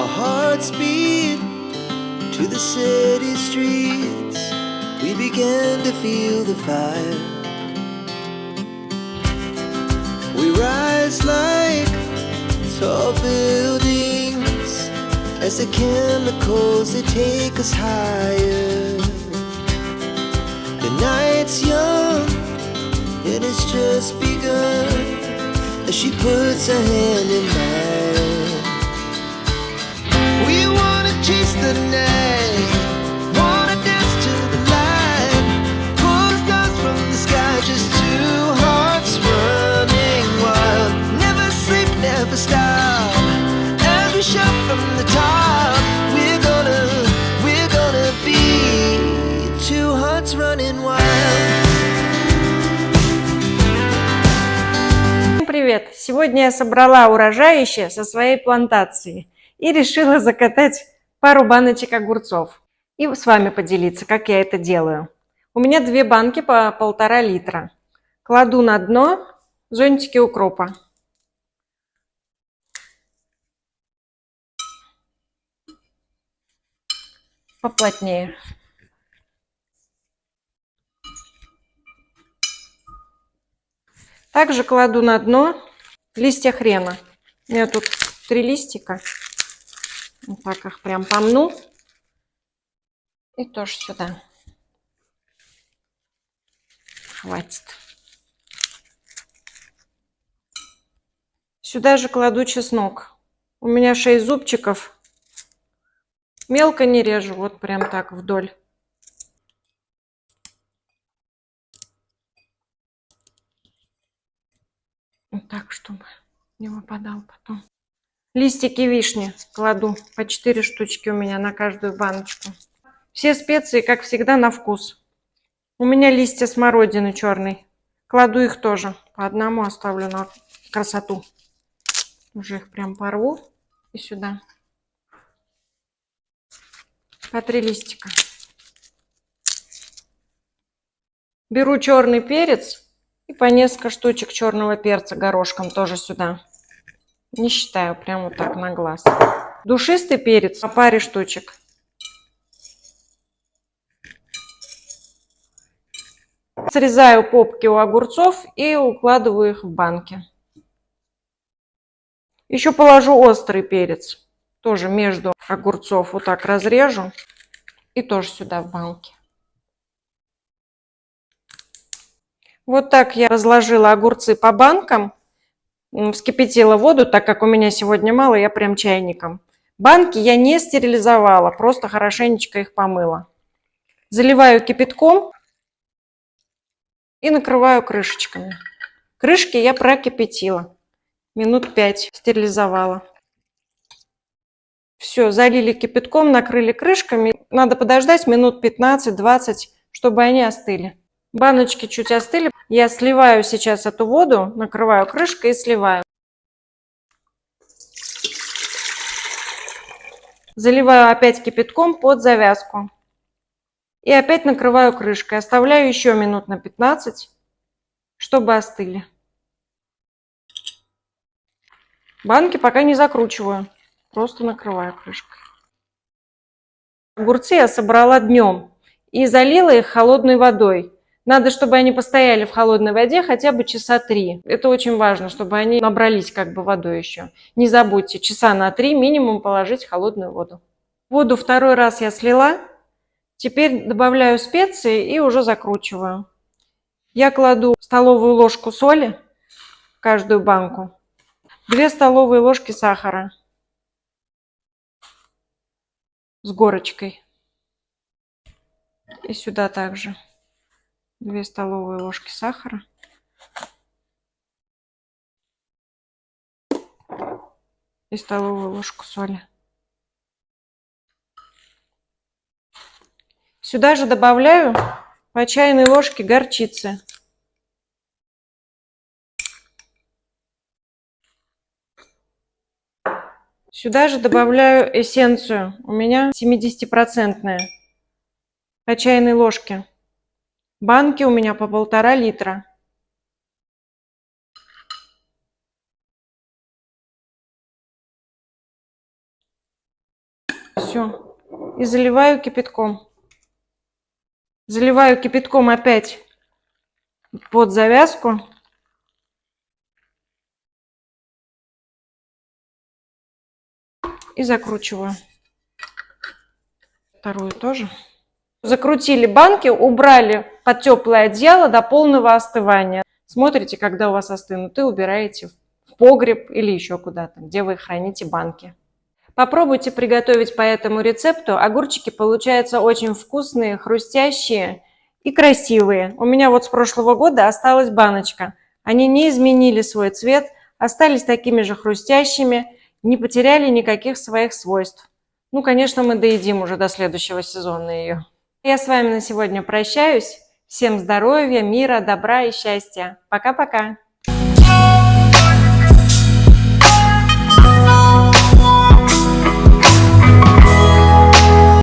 Our hearts beat to the city streets. We began to feel the fire. We rise like tall buildings as the chemicals, they take us higher. The night's young and it's just begun as she puts her hand in mine. We wanna chase the night, wanna dance to the light, pull the stars from the sky, just two hearts running wild. Never sleep, never stop, as we shout from the top. We're gonna be two hearts running wild. Привет! Сегодня я собрала урожаище со своей плантации и решила закатать пару баночек огурцов и с вами поделиться, как я это делаю. У меня 2 банки по 1,5 литра. Кладу на дно зонтики укропа. Поплотнее. Также кладу на дно листья хрена. У меня тут 3 листика. Вот так их прям помну. И тоже сюда. Хватит. Сюда же кладу чеснок. У меня 6 зубчиков. Мелко не режу, вот прям так вдоль. Вот так, чтобы не выпадал потом. Листики вишни кладу по 4 штучки у меня на каждую баночку. Все специи, как всегда, на вкус. У меня листья смородины черной. Кладу их тоже. По одному оставлю на красоту. Уже их прям порву. И сюда. По 3 листика. Беру черный перец. И по несколько штучек черного перца горошком тоже сюда. Не считаю, прям вот так на глаз. Душистый перец по паре штучек. Срезаю попки у огурцов и укладываю их в банки. Еще положу острый перец. Тоже между огурцов вот так разрежу. И тоже сюда в банки. Вот так я разложила огурцы по банкам. Вскипятила воду, так как у меня сегодня мало, я прям чайником. Банки я не стерилизовала, просто хорошенечко их помыла. Заливаю кипятком и накрываю крышечками. Крышки я прокипятила. Минут 5 стерилизовала. Все, залили кипятком, накрыли крышками. Надо подождать минут 15-20, чтобы они остыли. Баночки чуть остыли. Я сливаю сейчас эту воду, накрываю крышкой и сливаю. Заливаю опять кипятком под завязку. И опять накрываю крышкой. Оставляю еще минут на 15, чтобы остыли. Банки пока не закручиваю. Просто накрываю крышкой. Огурцы я собрала днем и залила их холодной водой. Надо, чтобы они постояли в холодной воде хотя бы часа 3. Это очень важно, чтобы они набрались как бы водой еще. Не забудьте, часа на 3 минимум положить в холодную воду. Воду 2-й раз я слила. Теперь добавляю специи и уже закручиваю. Я кладу столовую ложку соли в каждую банку. 2 столовые ложки сахара с горочкой. И сюда также 2 столовые ложки сахара. И столовую ложку соли. Сюда же добавляю по чайной ложке горчицы. Сюда же добавляю эссенцию. У меня 70%. По чайной ложке. Банки у меня по 1,5 литра. Все. И заливаю кипятком. Заливаю кипятком опять под завязку. И закручиваю. Вторую тоже. Закрутили банки, убрали под теплое одеяло до полного остывания. Смотрите, когда у вас остынут, и убираете в погреб или еще куда-то, где вы храните банки. Попробуйте приготовить по этому рецепту. Огурчики получаются очень вкусные, хрустящие и красивые. У меня вот с прошлого года осталась баночка. Они не изменили свой цвет, остались такими же хрустящими, не потеряли никаких своих свойств. Ну, конечно, мы доедим уже до следующего сезона ее. Я с вами на сегодня прощаюсь. Всем здоровья, мира, добра и счастья. Пока-пока.